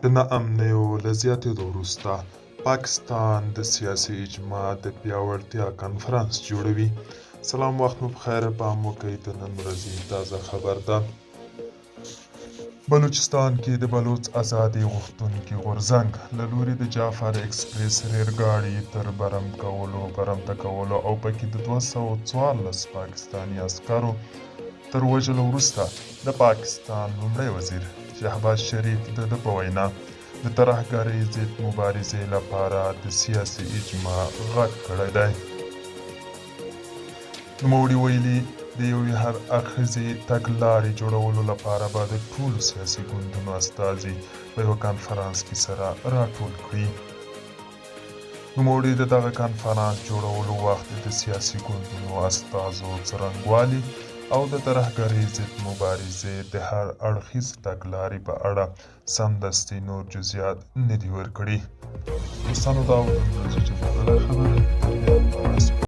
د ناامنیو له زیاتېدو وروسته پاکستان د سیاسي اجماع د پیاوړتیا کنفرانس جوړوي. سلام، وخت مو بخیر. پام وکړئ د نن ورځې تازه خبر ده. بلوچستان کې د بلوچ ازادي غوښتونکي غورځنګ له لوري د جعفر اکسپریس ریلګاډي تر برمته کولو او پکې د 214 پاکستاني عسکرو تر وژلو وروسته د پاکستان لومړي وزیر شهباز شریف د ده په وینا د ترهګرۍ ضد مبارزې لپاره د سیاسي اجماع غږ کړی دی. نوموړي ویلي د یوې هر اړخیزې تګلارې جوړولو لپاره به د ټولو سیاسي ګوندونو استازي په یوه کنفرانس کې سره راټول کړي. نوموړي د دغه کنفرانس جوړولو وخت د سیاسي ګوندونو استازو څرنګوالي او د ترهګرۍ ضد مبارزې د هر اړخیز تګلارې په اړه سمدستي نور جزئیات نه دي ورکړي. دوستانو، دا و د نن ورځې خبرې.